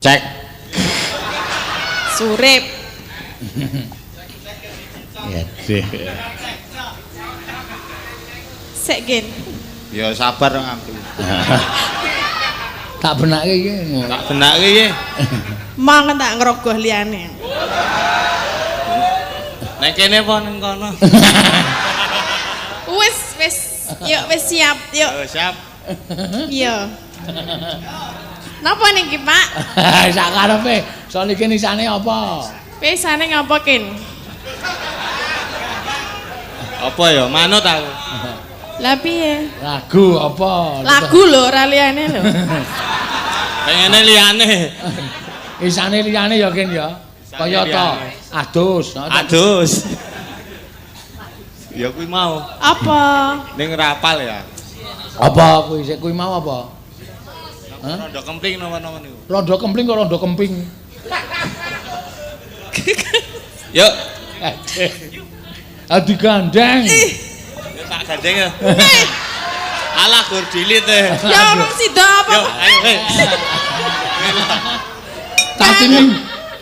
Cek. Surip. Ya deh. Sek Gen. Ya sabar aku. Tak benake iki. Tak benake iki. Mang tak ngerogoh liyane. Nek kene apa ning kono? Wis. Yuk wis siap, yuk. Oh, siap. Iya. Napa niki, Pak? Sak karepe. Soal iki nisane apa? Pesane ngapa, Kin? Apa ya? Manut aku. Lah piye? Lagu apa? Lagu lho, ora liyane lho. Pengene liyane. Isane liyane ya Kin ya. Kaya to. Adus. Adus. Ya kuwi mau. Apa? Ning rapal ya. Apa kuwi sik kuwi mau apa? Hah? Rondo kempling napa-napa niku. Rondo kempling kok rondo kemping. Yuk. Adi gandeng. Yuk tak gandeng ya. Alah gur dilit teh. Ya orang sida apa? Yuk, ayo hei.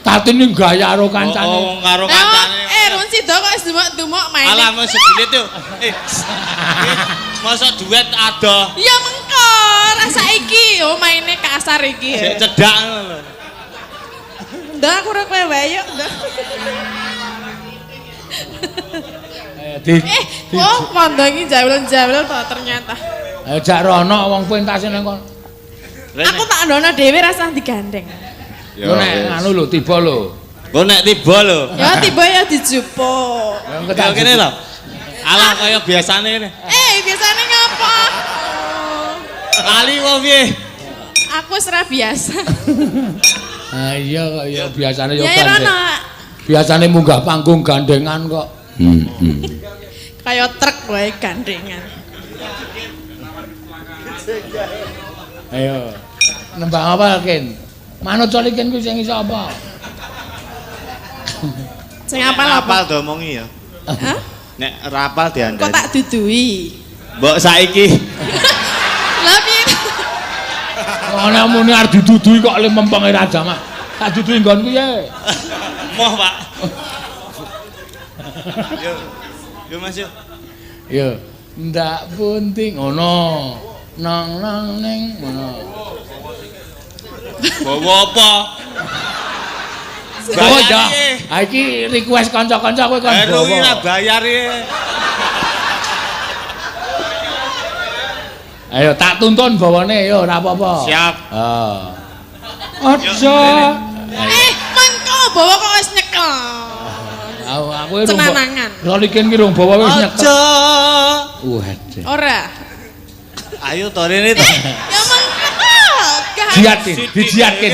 Tatine gaya karo kancane. Oh, karo kancane. Run sida kok wis dumuk-dumuk main. Alah mesti dilit yuk. Masa duet ada. Ya mengko, rasa iki yo maine kasar iki. Sik cedak ngono lho. Ndak aku ora kowe wae yuk, ndak. Oh, mondo iki jawel-jawel to ternyata. Jak rono wong pentase nang kono. Aku tak ndono dhewe rasah digandeng. Yo nek anu lho tiba lho. Kok nek tiba lho. Ya tiba ya dijupuk. Ya kene lho. Alah kaya biasane ngene. Biasane ngapa? Lali kok piye? Aku wis ora biasa. Ah iya kok ya biasane yo Ya Rono. Biasane munggah panggung gandengan kok. Kayak truk wae gandengan. Ayo. Nembang apa Kin? Manut colikin kuwi sing iso apa? Sing apal apa? Rapal domongi ya. Hah? Nek rapal diandani. Kok tak dudui? Mbok saiki. Lah piye? Ana muni arep didudui kok le mempeng ora jamak. Tak dudui nggonku ye. Moh, Pak. Yo Mas yo. Yo, ndak punting ngono. Nang ning ngono. Bawa apa? Oh ya. Ha iki request kanca-kanca kowe kon bawa. Iki ora bawa. bayar iki. Ayo tak tuntun bawane yo ora apa-apa. Siap. Heeh. Aja. Mengko bawa kok wis nyekel. Aku rung. Cenanangan. Rolikin ki rung bawa wis nyekel. Aja. Waduh. Ora. Ayo to rene to. Ya mengko. Diatin, dijiatkin.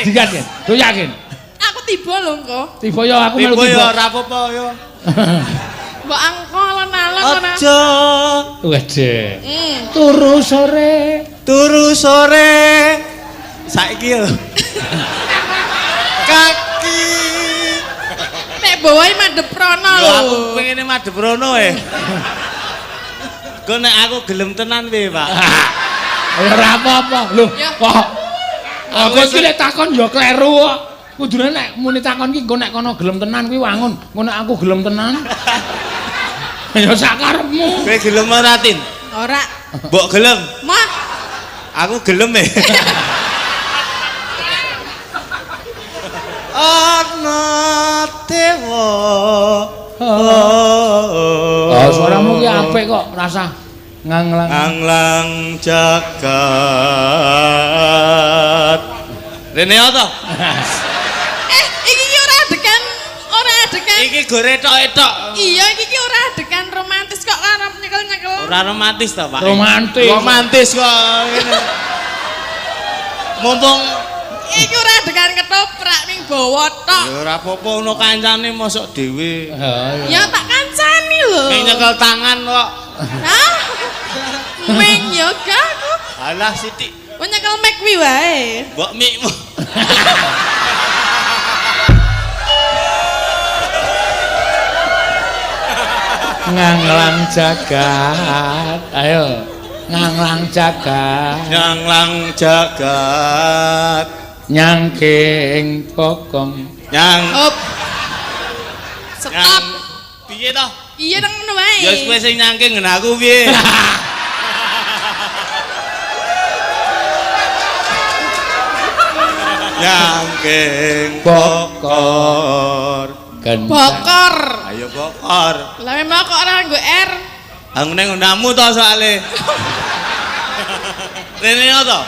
Dijiatkin. Do yakin? Aku tiba lho engko. Tiba yo aku melu Tiba yo tiba. ora apa-apa yo. Mbok angko alon-alon ora. Aja. Waduh. Turu sore. Turu sore. Saiki yo. Kaki. Nek bawahi madhep rono Yo lho. aku pengene madhep rono Kok nek aku gelem tenan piye, Pak? Ya ora apa-apa. Lho, kok aku iki lek takon ya kleru kok. Kudune nek muni takon ki engko nek kono gelem tenan kuwi wangun. Engko nek aku gelem tenan. Ya sak karepmu. Kowe gelem ora, Tin? Ora. Mbok gelem. Mah, Aku gelem Ana dewa. Oh, suaramu ki apik kok, rasa nganglang. Anglang jagat. Rene to? iki ki ora adegan, Iki gore tok-tok. Iya, iki ki ora adegan romantis kok arep nyekel-nyekel. Ora romantis to, Pak? Romantis. Romantis kok ngene. Mumpung Iki ora adegan ketoprak ning bawa tok. ya ora apa-apa ono kancane mosok dhewe. Ya tak kancani lho. Ning nyekel tangan kok. Hah? Ming yo gak aku. Alah sithik. Wong nyekel mic kuwi wae. Mbok mikmu. Nganglang jagat. Ayo. Nganglang jagat. Nyanglang jagat. nyangking bokong Nyang. Hop. Stop. Piye to? Iya nang ngono wae. Ya kowe sing nyangking ngene aku piye? Nyangking bokor. Bokor. Ayo bokor. Lah memang kok ora nggo R. Aku neng undamu to soalé. Rene to?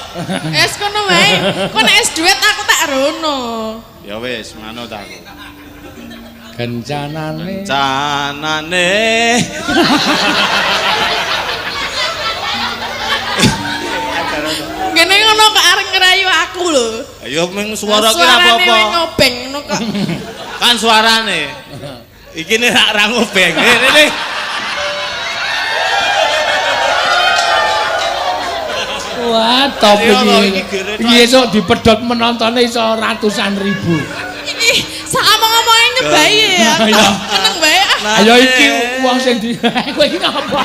Es kono wae. Kok nek es duet aku tak rono. Ya wis, manut aku. kencanane Canane. Ngene ngono kok arep ngerayu aku lho. Ayo ming suara ki apa-apa. Suarane ngobeng ngono kok. Kan suarane. Iki nek ra ngobeng. Rene. wah top Iya, iki iki gere iki esuk dipedhot penontonnya iso ratusan ribu Ih, sak omong-omongnya nyebai ya. Iya. Seneng bae. ayo iki wong sing di kowe iki ngapa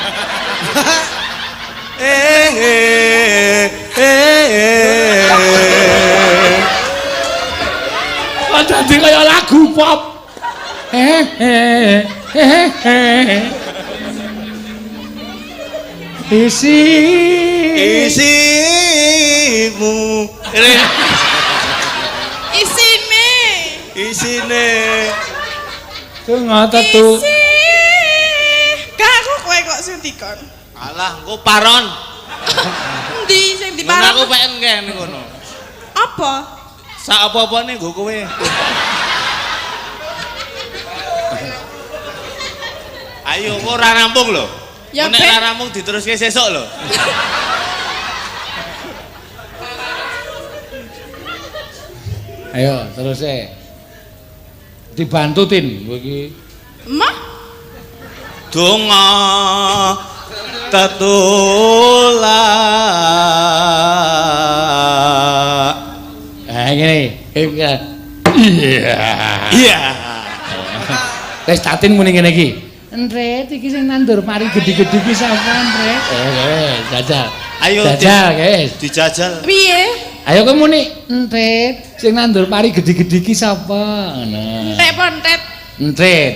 kok dadi kaya lagu pop isi isimu isine ngoten tuh Isi. Gak aku kowe kok sing dikon. alah engko paron Endi sing ngono diparang? aku pengen kene ngono Apa? sak apa-apane nggo kowe ayo engko ora rampung lho Ya, nek Ben. ora rampung diteruske sesuk lho ayo terus dibantu tin kowe iki Emah? donga tetulak ngene iya iya wis tatin muni ngene iki Entret iki sing nandur mari gede-gede ki sapa Entret jajal ayo jajal guys dijajal Piye? ayo kowe muni Entret sing nandur mari gede-gede ki sapa ngono Tek pontet. Entret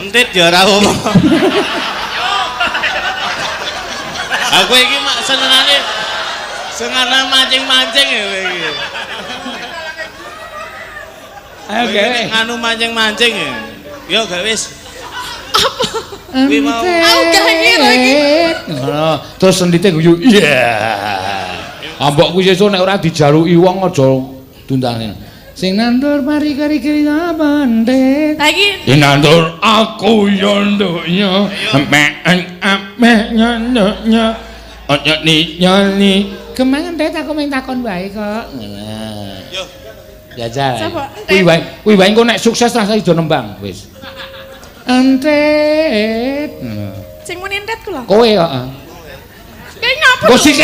entit ya ora omong aku iki mak senengane senengane mancing-mancing ya kowe iki ayo gawe nganu mancing-mancing ya yo gak wis Entret Aku gak ngira iki. ngono terus sendite guyu iya ambokku sesuk nek ora dijaluki wong aja dundane sing nandur mari kari-kari apa Entret Lagi Inandur aku yondoknya mek nyondoknya ojo ni nyoni kemangan Entret aku meng takon wae kok yo jajal Sapa? Entret? kuwi wae engko nek sukses rasa ijo nembang wis Entret sing muni entet ku lho. kowe heeh Kayak ngapa? kok sik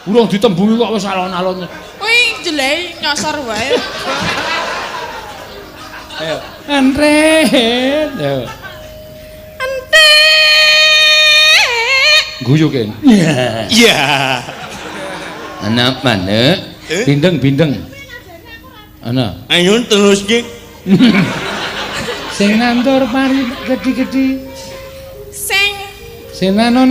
urung ditembungi kok wis alon-alon Kuwi jelek nyosor wae. ayo Entret yo Entet. guyu kan iya anak mana bindeng ana ayo terus ki sing nandur pari gede-gede Sing neno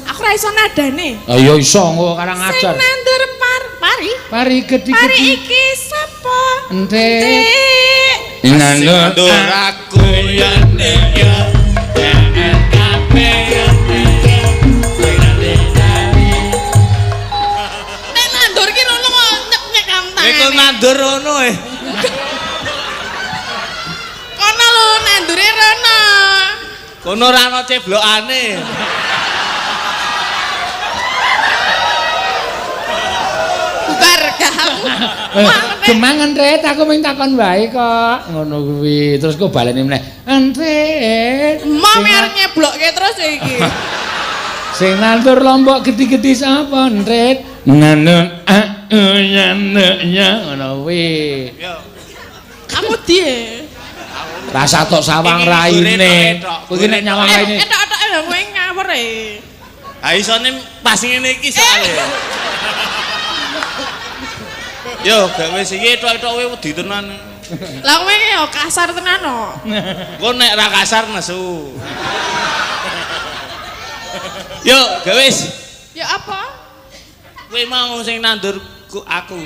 aku ra iso nadane. ayo iso kok karang Sing ajar nandur pari. pari Pari gede-gede iki sapa? Entret Entet. nandur aku yen ya Nek nandur ki ngono kok nyek kantang. Iku nandur ngono Kono lho nandure rono. kono ora ana ceblokane Bubar kamu. Gemang Entret aku mung takon wae kok ngono kuwi terus kok baleni meneh Entret Mau arep nyeblokke terus iki. sing nandur lombok gede-gede sapa Entret nandur ya ngono kuwi yo Aku die. rasa tok sawang Iki raine tok, kuwi nek nyawang raine Etok-etok lho kowe ngawur e. ha isone pas ngene iki soalé Yo, gawe iki tok-tok wedi tenan. Lah kowe yo kasar tenan no. Engko nek ra kasar nesu. Yo, gawe wis. Ya apa? Kowe mau sing nandur aku.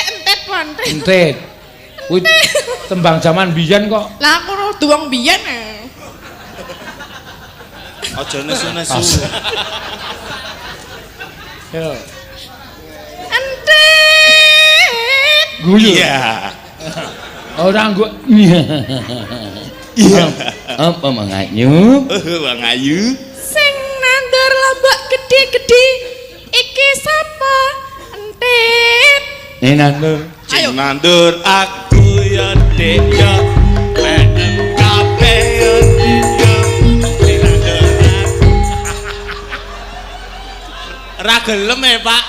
Entet ponte. Entet. Kuwi tembang zaman biyen kok. Lah aku duwong biyen Aja nesu-nesu. Yo. Entet. Guyu. Iya. Ora nggo. Iya. Apa manganyuk? Wong ayu. Sing nandur lombok gede-gede iki sapa? Entet. Nandur. Ayo. Sing nandur aku ya Dik ya. Pengen kabeh ya Dik ya. Sing nandur aku. Ra gelem Pak.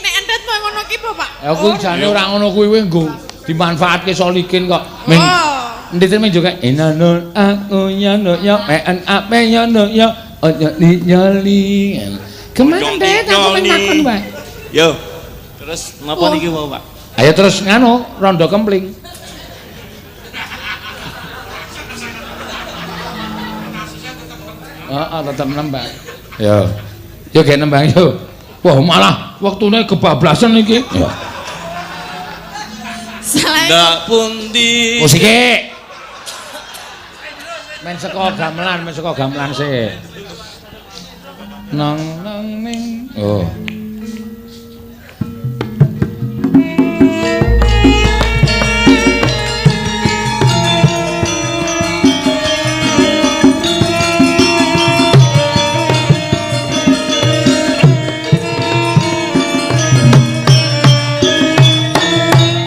Nek entet mau ngono ki apa, Pak? Ya kuwi jane ora ngono kuwi nggo dimanfaatke solikin kok. Ming ndite men juga nandur aku ya no ya pengen ape ya no ya ojo nyoli. Kemana Dek aku takon wae. Yo. Terus napa niki mau, Pak? Ayo terus nganu rondo kempling. Tetep nembang. Yo. Yo ge nembang yo. Wah, malah waktune kebablasan iki. Yo. Ndak pundi. Musike. Men saka gamelan sih. Nang ning. Oh.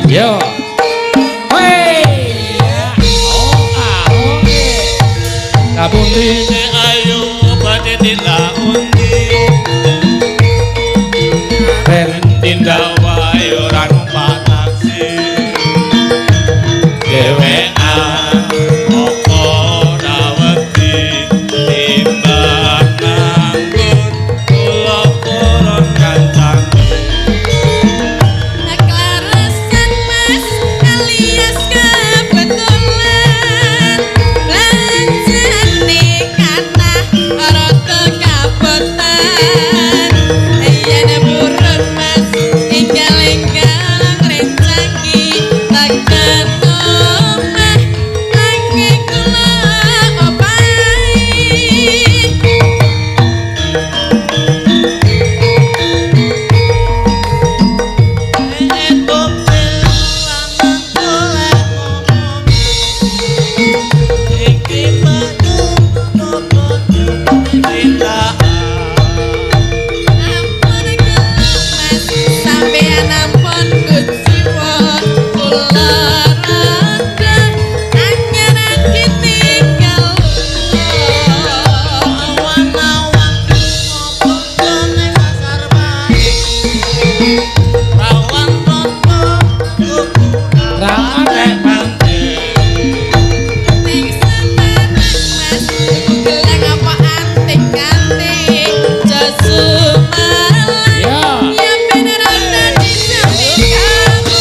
Yo. Hei. Kabuti Ayo badhe tindak undi. ben Tindak wae ora numpak taksi. Dhewean opo ora wedi timbang nganggur kula koron kancane. Keklaresan Mas alias kebetulan belanjane kathah rada kabotan yen burun Mas enggal-enggal ngrencangi takkan omah langge kula opahi. Ampun Mas sampeyan ampun kuciwa kula rada anyaran ditinggal awan-awan ngopo kene pasar bae rawan roto raane ning semangat Mas gelang apa anting-anting jasu malah ya. ya bener ana di samping kamu.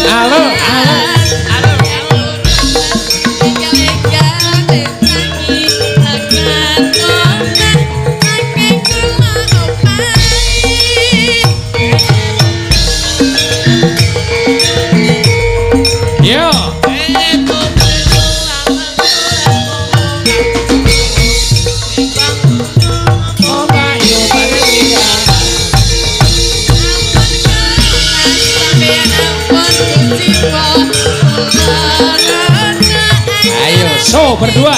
Halo, Enggal-enggal So berdua.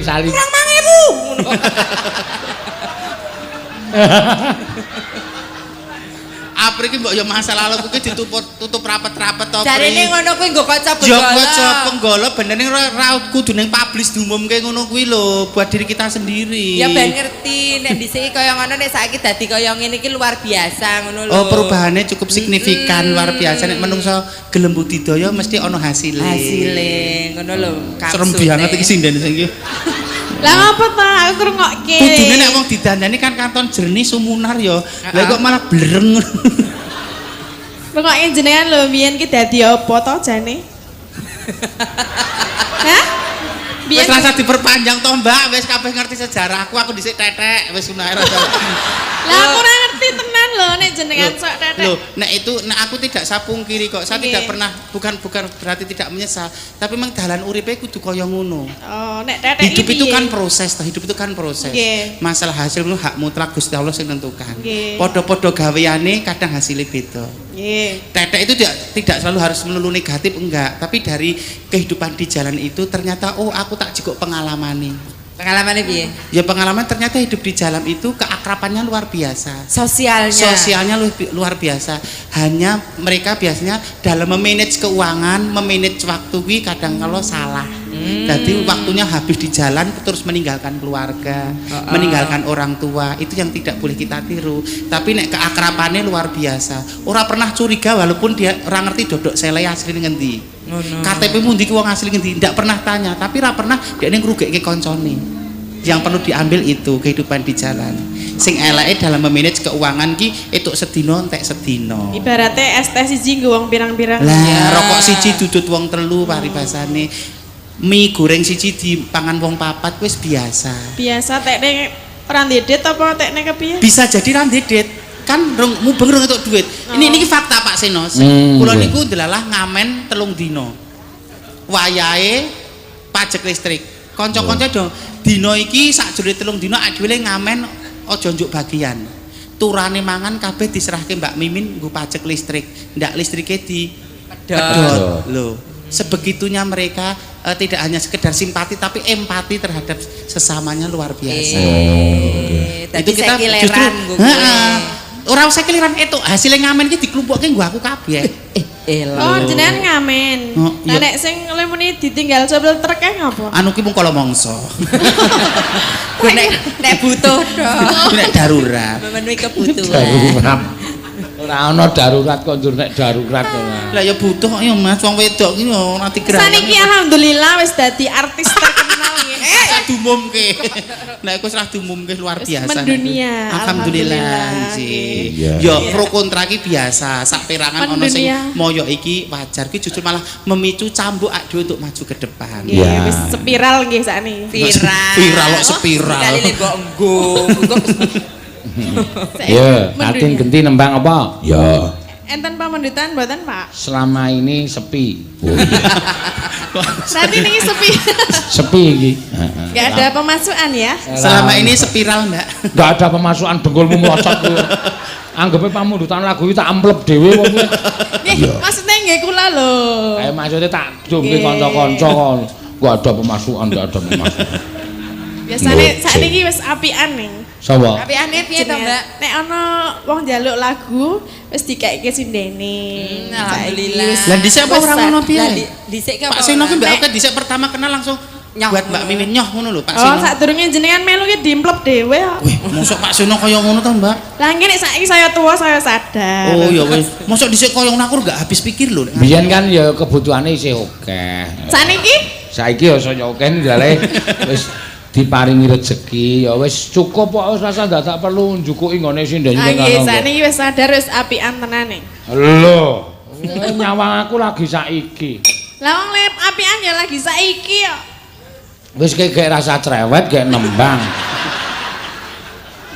Salim. Kurang 5.000. Apri iki mbok ya masa lalu kuwi tutup rapet-rapet to. Jarene ngono kuwi nggo kaca benggala. Yo kaca penggala bener ning ra kudu ning publish diumumke ngono kuwi lho buat diri kita sendiri. Ya ben ngerti nek dhisiki kaya ngono nek saiki dadi kaya ngene iki luar biasa ngono lho. Oh, perubahannya cukup signifikan luar biasa nek menungso gelem budidaya mesti ana hasile. Hasile ngono lho. Serem banget iki sinden sing iki. Lah ngapa ta aku ngrungokke. Kudune nek wong didandani kan kanton jernih sumunar ya. Lah kok malah blereng. Ngrungokke jenengan lho biyen ki dadi apa to jane? Hah? Wis Biyen rasa diperpanjang to, Mbak. Wis kabeh ngerti sejarahku, aku dhisik tetek wis ngono ae rasa. lah aku ora ngerti tenan lho nek jenengan sok tetek. Loh, nek aku tidak sapung kiri kok. Saya tidak pernah bukan berarti tidak menyesal, tapi memang dalan uripe kudu kaya ngono. Oh, nek tetek Hidup itu kan proses, hidup itu kan proses. Nggih. Masalah hasil itu hak mutlak Gusti Allah sing nentukan. Nggih. Podo-podo gaweane kadang hasilnya beda. Nggih. Tetek itu tidak selalu harus melulu negatif, enggak, tapi dari kehidupan di jalan itu ternyata oh aku tak cukup pengalaman nih. Pengalamane piye? Ya pengalaman ternyata hidup di jalan itu keakrabannya luar biasa. Sosialnya luar biasa. Hanya mereka biasanya dalam memanage keuangan, memanage waktu kadang kalau salah. Jadi waktunya habis di jalan terus meninggalkan keluarga, meninggalkan orang tua. Itu yang tidak boleh kita tiru. Tapi nek keakrabannya luar biasa. Orang pernah curiga walaupun dia orang ngerti dodok sele asli ngendi. KTP mu ndi ki wong asli ngendi, ndak pernah tanya, tapi ra pernah dekne ngrugeke koncone. Yang perlu diambil itu kehidupan di jalan. Sing eleke dalam memanage keuangan ki etuk sedina entek sedina. Ibaratnya es teh siji nggo wong pirang-pirang. Lah, rokok siji dudut wong telu paribasane. Mie goreng siji dipangan wong papat wis biasa. Biasa tekne ora ndedet apa tekne kepiye? Bisa jadi ra ndedet. Kan mubeng rong entuk duit. Ini fakta Pak Senos. Kula niku delalah ngamen 3 dina. Wayahe pajak listrik. Kanca-kanca do dina iki sakjroning 3 dina dhewe ngamen aja njuk bagian. Turane mangan kabeh diserahke Mbak Mimin nggo pajak listrik. Ndak listrike di pedot. Loh, sebegitunya mereka tidak hanya sekedar simpati tapi empati terhadap sesamanya luar biasa. Itu kita justru orang usah keliran itu hasilnya ngamen iki diklumpukke nggo aku kabeh. Oh, jenengan ngamen. Lah nek sing lemune ditinggal sopir truk e ngopo? Anu ki mung kala mangsa. Kuwi nek butuh to. Nek darurat. Memenuhi kebutuhan. Darurat. Ora ana darurat kok njur nek darurat ora. Lah ya butuh kok ya Mas, wong wedok ki ora digerak. Saniki alhamdulillah wis dadi artis terkenal nggih. Sak diumumke. Nek wis ra diumumke luar biasa. Mendunia. Alhamdulillah nggih. Ya pro kontra ki biasa. Sak perangan ana sing moyo iki wajar ki justru malah memicu cambuk ak dhewe untuk maju ke depan. Nggih, wis spiral nggih sakniki. Viral kok spiral. Kali mbok nggo. Ya, kating genti nembang apa? Ya. Enten pamundutan mboten, Pak? Selama ini sepi. Saat ini sepi. Sepi iki. Enggak ada pemasukan ya? Selama ini spiral, Mbak. Enggak ada pemasukan dengkulmu mlocot kuwi. Anggepe pamundutan lagu iki tak amplep dhewe wong kuwi. Nggih, maksudnya nggih kula lho. Maksudnya tak jombe kanca-kanca kon. Enggak ada pemasukan, enggak ada pemasukan. Biasane sakniki wis apian nih. Sapa? Apiane piye to, Mbak? Nek ana wong njaluk lagu wis dikekake sindene. Alhamdulillah. Lah dhisik apa ora ngono piye? Dhisik Pak Seno ki Mbak Oke dhisik pertama kenal langsung nyoh buat Mbak Mimin nyoh ngono lho Pak Oh, Seno. sadurunge jenengan melu ki diemplep dhewe kok. Wih, mosok Pak Seno kaya ngono to, Mbak? Lah nggih nek saiki saya tua saya sadar. Oh ya wis. Mosok dhisik kaya ngono aku gak habis pikir lho. Biyen kan ya kebutuhane isih akeh. Saniki? Saiki ya saya akeh ndale wis diparingi rezeki ya wis cukup kok wis rasa ndak tak perlu njukuki nggone sindene Ah ngono. nggih, saniki wis sadar wis apian tenane. Lho, nyawang aku lagi saiki. Lah wong apian ya lagi saiki kok. Wis gek rasa cerewet gek nembang.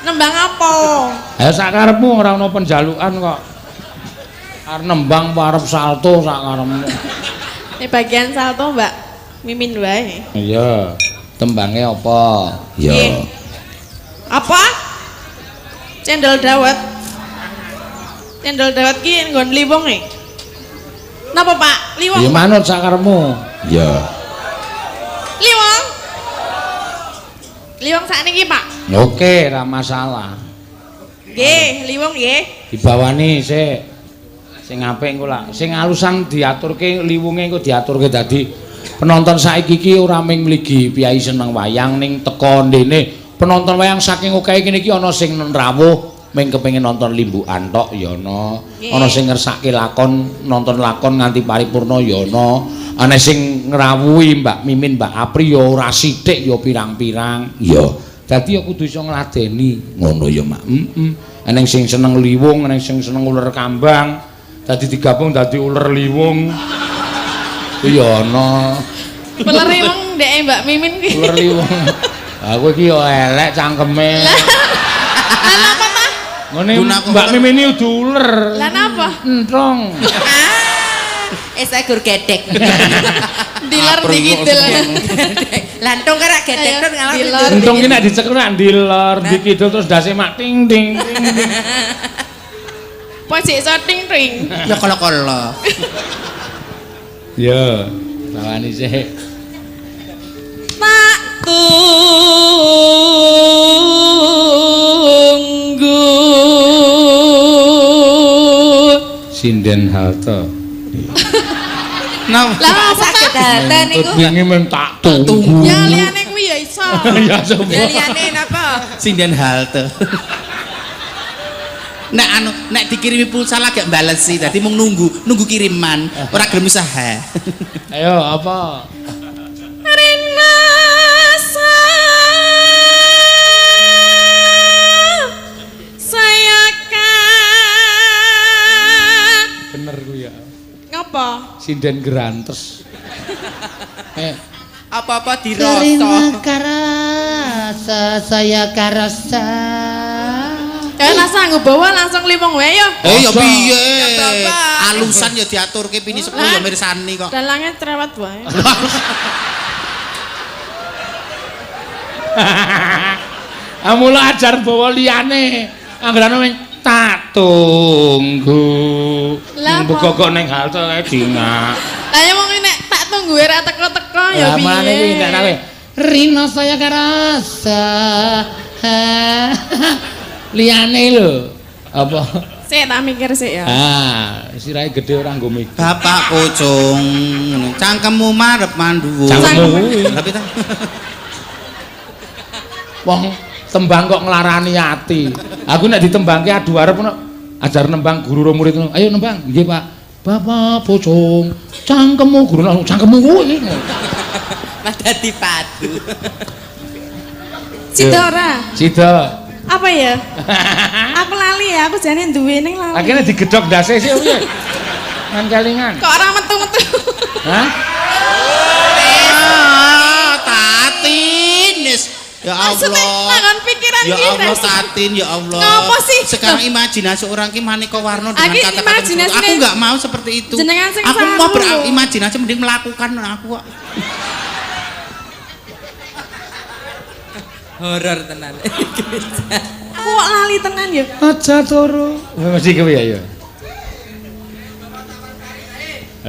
Nembang apa? Ayo sak karepmu ora ono penjalukan kok. Arep nembang apa arep salto sak karepmu. Ini bagian salto Mbak Mimin wae. Iya. Tembange apa? Nggih. Apa? Cendol dawet. Cendol dawet ki nggon liwong e. Napa Pak? Liwong. Ya manut sak karepmu. Iya. Liwong. Liwong sakniki Pak. Oke, ora masalah. Nggih, liwong nggih. Dibawani sik. Sing apik engko lak, sing alusan diaturke liwunge engko diaturke dadi penonton saiki iki ora mung mligi piyai seneng wayang ning teko ndene. Penonton wayang saking akeh kene iki ana sing rawuh mung kepengin nonton limbukan tok ya ana. Ana sing ngersake lakon, nonton lakon nganti paripurna ya ana. Ana sing ngrawuhi Mbak Mimin, Mbak Apri ya ora sithik ya pirang-pirang. Ya. Dadi ya kudu iso ngladeni. Ngono ya, Mak. Ana sing seneng liwung, ana sing seneng uler kambang. Dadi digabung dadi uler liwung. Iya ana. Uler liwung ndeke Mbak Mimin ki. Uler liwung. Aku iki yo elek cangkeme. Lah napa ta? Ngene Mbak Mimin iki udu uler. Lah napa? Entrong. Saya gur gedek. Diler dikidul. Lantung kara gedek ton ngalor. Untung ki nek dicekel nek dilor dikidul terus dase mak ting ting ting. Pojok iso ting ting. Ya kala-kala. Ya, lawani sik. Tak tunggu Sinden halte. Nah, lah apa Sakit ta? hati niku. Wingi men tak tunggu. Ya liyane kuwi ya iso. Ya coba. Ya liyane napa? sinden halte. Nek dikirimi pulsa lagi balesi, dadi mung nunggu kiriman, ora gelem usaha. Ayo apa? Rena saya kan. Bener ku ya. Ngapa? Sinden gerantes. Apa-apa dirasa. Karasa saya karasa. Lah sanggup bawa langsung limong wae ya. Ya piye? Bapak. Alusan ya diaturke pini sepuh ya mirsani kok. Dalangnya cerewet wae. Amula ajar bawa liyane. Anggerane wing tak tunggu. Lah, Mbok kok ning halte kae dingak. Lah ya wong nek tak tunggu ora teko-teko ya Lah mane kuwi nek nawe. Rina saya karasa. Liyane lho. Apa? Sik tak mikir sik ya. Sirahe gedhe ora nggo mikir. Bapak Kocong, cangkemmu marep manduwur. Cangkemmu kuwi. Tapi ta. Wong tembang kok nglarani ati. Aku nek ditembangke adu arep ono ajar nembang guru murid ngono. Ayo nembang. Nggih, Pak. Bapak Pocong, cangkemmu guru langsung cangkemmu kuwi. Mas dadi padu. Sidora. Sida. Apa ya? Aku lali ya, aku jane duwe ning lali. Akhirnya digedhok ndase sih piye? Ngan kelingan. Kok ora metu-metu? Hah? Tatin. Ya Maksudnya Allah. tangan pikiran Ya kita. Allah Tatin, ya Allah. Ngapa sih? Sekarang imajinasi orang ki maneka warna dengan Aki kata-kata imajinasi tersebut. Aku enggak mau seperti itu. Jenengan sing Aku mau saru. berimajinasi mending melakukan aku kok. Horor tenan. Aku kok lali tenan ya. Aja turu. Mesti kepiye ya?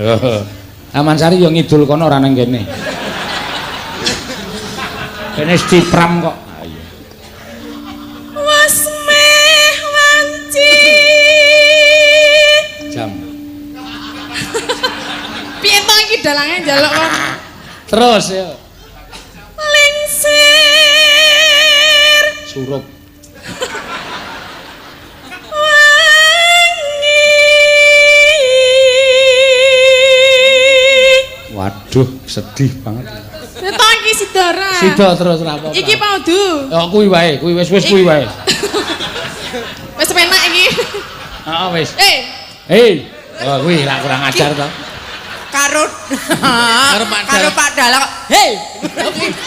Oh. Aman Sari yo ngidul kono ora nang kene. Kene stipram kok. Ayo. Was meh wanci. Jam. Piye to iki dalange njaluk kon? Terus ya. Lingsir. Surup. Waduh, sedih banget. Itu iki Sidora. Sida terus ora apa-apa. Iki paudu. Ya kuwi wae, kuwi wis kuwi wae. Wis penak iki. Heeh wis. Eh, Hei. Oh kuwi ra kurang ajar to. karo Pak Dalang. Hei.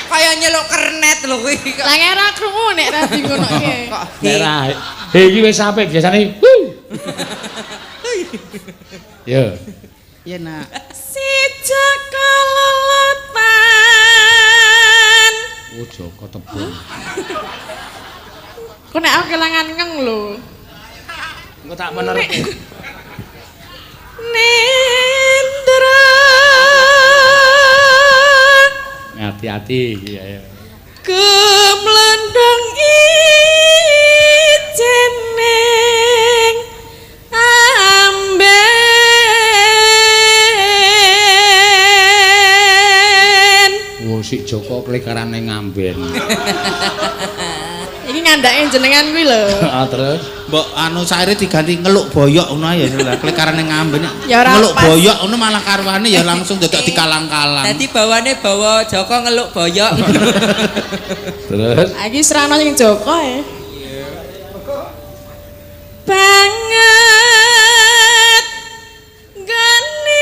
Kaya nyeluk kernet lho kuwi. Lah ora krungu nek ra di ngono iki. Kok Daerah. Iki wis apik biasane. Ya. Iya nak. Si Jaka leletan. Oh Joko tebon. Kok nek aku kelangan ngeng lho. Engko tak menerke. Nendra. Hati-hati ya ya. Kemlendang ijeneng amben. Oh si Joko klekarane ngamben. Iki ngandake jenengan kuwi lho. Ah terus Mbok anu saire diganti ngeluk boyok ngono ae ya klekarane ngamben. Ya ora Ngeluk pas. boyok ngono malah karwane ya langsung dadak dikalang-kalang. Dadi bawane bawa Joko ngeluk boyok. terus Iki serana sing Joko ya. Banget ganira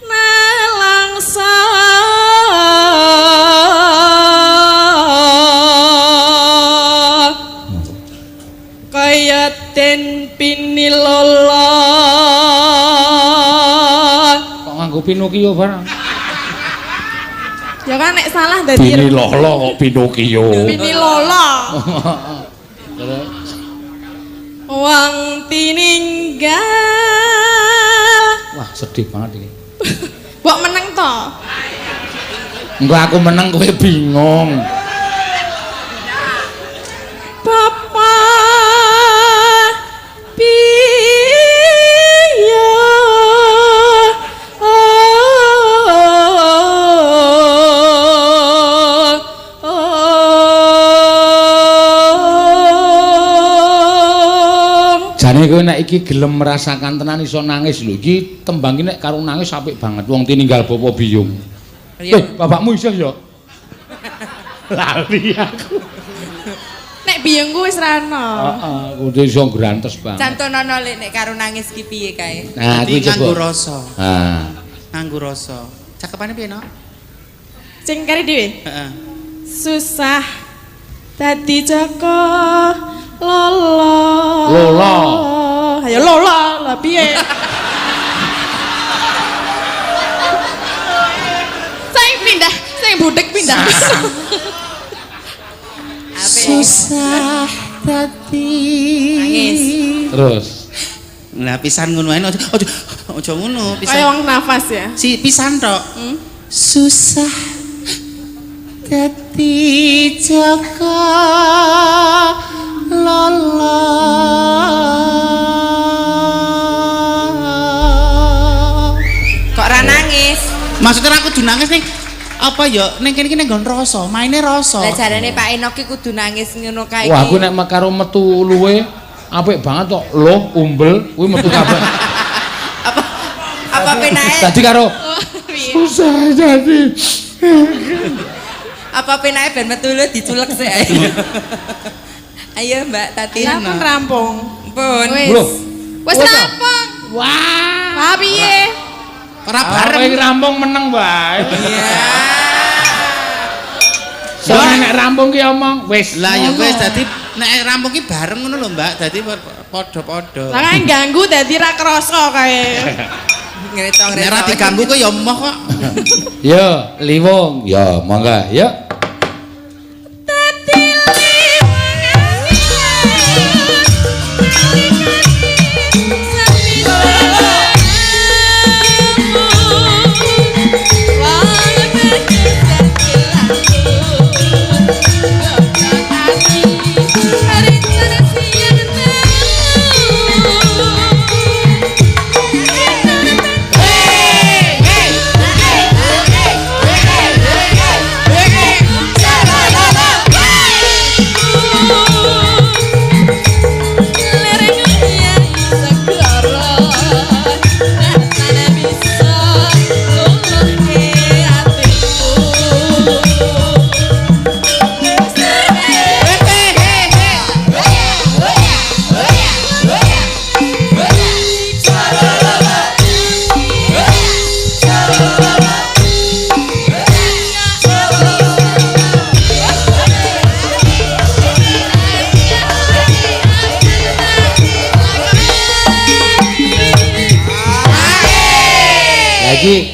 nalangsa kaya den pinilola kok nganggo Pinocchio barang. ya kan nek salah dadi Bini lolo kok Pinocchio. pinilola Terus wong tininggal wah sedih banget iki. mbok meneng to Engko aku meneng kowe bingung. Papa piye Jane kowe nek iki gelem merasakan tenan iso nangis lho. Iki tembang iki nek karo nangis apik banget. Wong tininggal bapa biyung. Bapakmu isih ya? Lali aku. nek biyengku wis ra ono Heeh, kudu iso grantes banget. Cantonono lek nek karo nangis ki piye kae? Nah, Dadi kuwi nganggo coba. rasa. Ah. Nganggo rasa. Cakepane piye, Nok? sing kari dhewe Heeh. susah dadi Joko lolo Lolo. ayo lolo lah piye saya pindah saya budek pindah Susah dadi. Nangis. Terus Lah pisan ngono ae ojo ngono kayak pisan. wong nafas ya Si pisan tok. Susah dadi Joko lolo. Kok ora nangis? Maksudnya aku kudu nangis nih. Apa ya ning kene iki nggon rasa, maine rasa. Lah jarane Pak Enoki kudu nangis ngono kae. wah aku nek karo metu luwe apik banget kok. Loh, umbel kuwi metu kabeh. apa penake? Dadi karo susah jadi. Apa penake ben metu lu diculek sik ae. Ayo Mbak Tati. Rampung rampung Pun. Bro. wis rampung Wah. wah piye Ora Bareng bareng. rampung meneng wae. Iya. Soale nek rampung ki omong wis. Lah ya wis dadi nek rampung ki bareng ngono lho, Mbak. Dadi padha-padha. lah kan ganggu dadi ra krasa kae Ngretong-ngretong. Nek ora diganggu kok ya emoh kok. Yo, Liwong. Yo, monggo. Yo. Hey!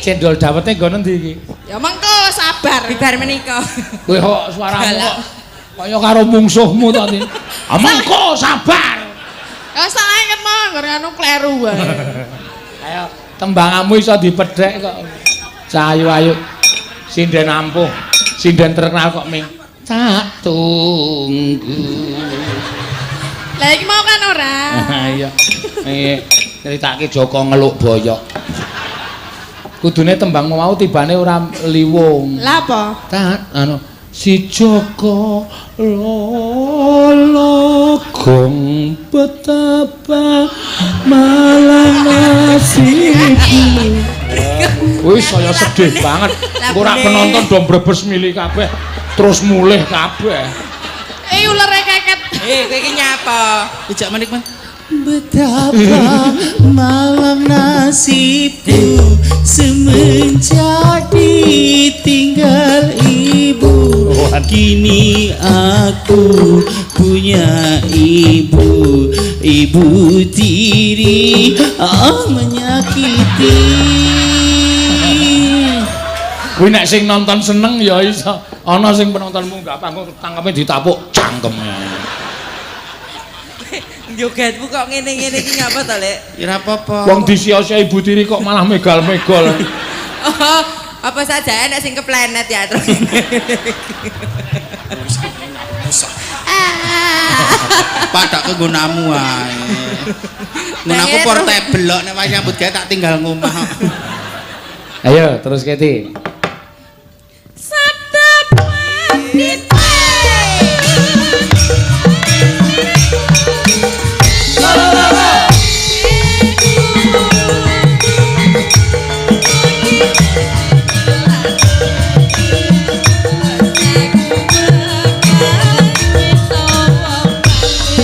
cendol dawete nggon endi iki? Ya mengko sabar. Bibar menika. Kowe kok suaramu kok kaya karo mungsuhmu to, Tin. Mengko sabar. Ya sak inget mau nggon anu kleru wae. Ayo tembangamu iso dipedhek kok. Cahayu-ayu. Sinden ampuh. Sinden terkenal kok ming. Tak tunggu. Lah iki mau kan ora. Iya. Nyeritake Joko ngeluk boyok. Kudune tembangmu mau tibane ora liwung. Lah apa? Tak anu si Joko lolo gong betapa malang nasibku. Wih saya sedih banget. Ora penonton do mbrebes milih kabeh terus mulih kabeh. Ulere keket. Kowe iki nyapa? Ijak manik man. Betapa malang nasibku semenjak ditinggal ibu. Kini aku punya ibu, ibu tiri menyakiti. Kuwi nek sing nonton seneng ya iso. Ana sing penontonmu gak panggung tangkepe ditapuk cangkeme. Jogetmu kok ngene-ngene iki ngapa to, Lek? Ya ora apa-apa. Wong disia-sia ibu tiri kok malah megal-megal. Oh, apa saja enak sing keplanet ya, terus. Padak kegunamu wae. Mun aku portable kok nek wayah nyambut gawe tak tinggal ngomah. Ayo terus Keti. Sabda pandit.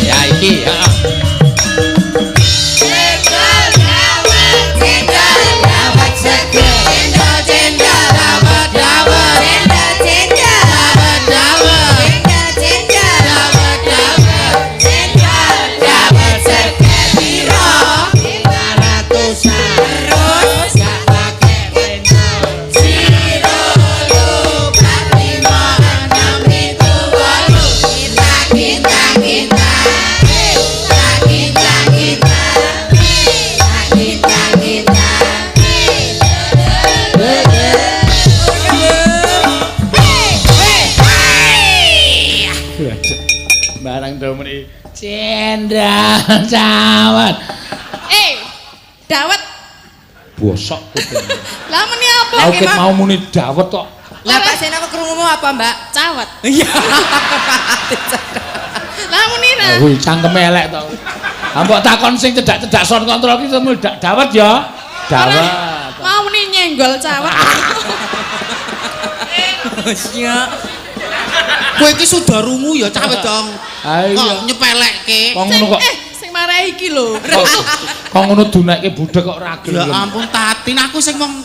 Ya iki ya. Barang domeni cendral cawat. Dawet. Bosok kudu. Lah meni apa? Aku ket mau muni dawet kok. Lah Pak Sen aku krungumu apa, Mbak? Cawet. Iya. Lah meni ra. Kuwi cangkeme elek to. Ambok takon sing cedak-cedak sound control ki temu dawet ya. Dawet. Mau meni nyenggol cawet. Siap. Kowe iki sudah rungu ya cah wedong. Ha iya. Kok nyepelekke. Kok ngono kok. Sing marai iki lho. Kok ngono dunekke budhek kok ragil. Ya ampun Tatin, aku sing wong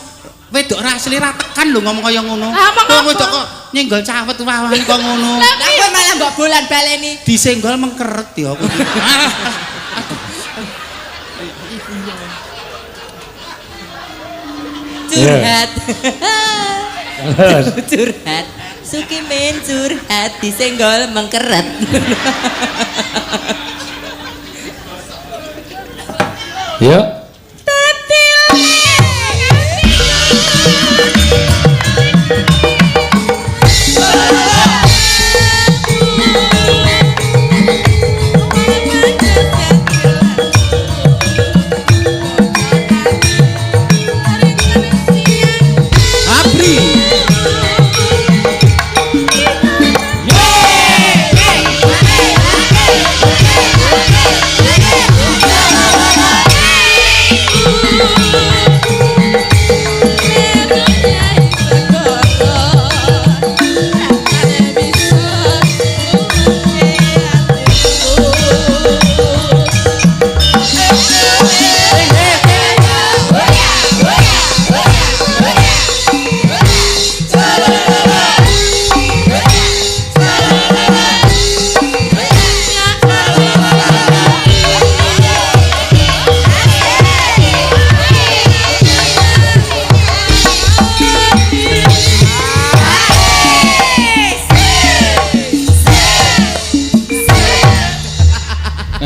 wedok ra asli ra tekan lho ngomong kaya ngono. Lah, apa Wong wedok kok nyenggol cawet wawan kok ngono. Lah kowe malah mbok bolan baleni. Disenggol mengkeret ya aku. Curhat. Curhat. Suki men curhat disenggol mengkeret. Ya.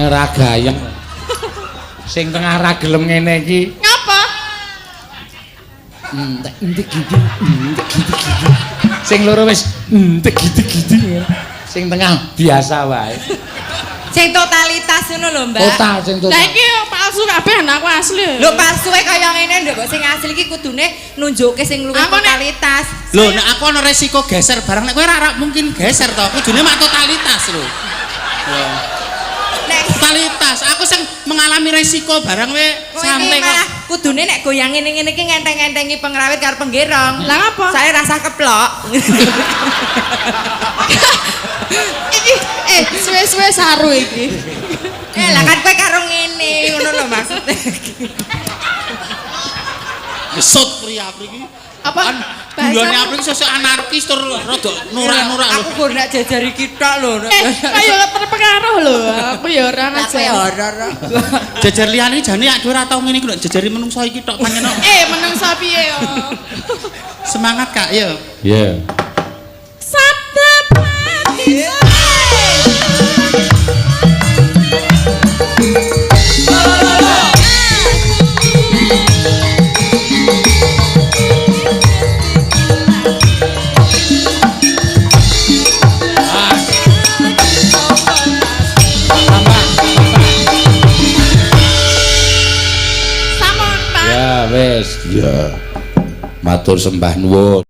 Ora gayeng. Sing tengah ra gelem ngene iki. Ngapa? Entek gitu. Sing loro wis entek gitu. Sing tengah biasa wae. Sing totalitas ngono lho, Mbak. Total sing total. Lah iki palsu kabeh anakku asli. Lho palsuwe kaya ngene nduk, sing asli iki kudune nunjukke sing luwih Aku nek- totalitas. Lho nek aku ana resiko geser barang nek kowe ora mungkin geser to. Kudune mak totalitas lho. Nek Totalitas. Aku sing mengalami resiko barang we kowe santai iki kok. malah kudune nek goyang ngene-ngene iki ngenteng-ngentengi pengrawit karo penggerong. Lah ngapa? Saya rasa keplok. Iki suwe-suwe saru iki. Lah kan kowe karo ngene, ngono lho maksudnya. Besut pria iki. Apa? Dulane aprik sosok anarkis tur rada nurak-nurak lho. Aku gur nak jajari kita lho. Ayo terpengaruh lho. Aku ya ora Aku aja. ya horor. Jajar liyane jane ak dhewe ora tau ngene iki lho, jajari menungso iki tok panjenengan. Menungso piye yo. Semangat Kak, ya. Iya. Sabda pati. Sampun, Pak. Ya wis. Ya. Matur sembah nuwun.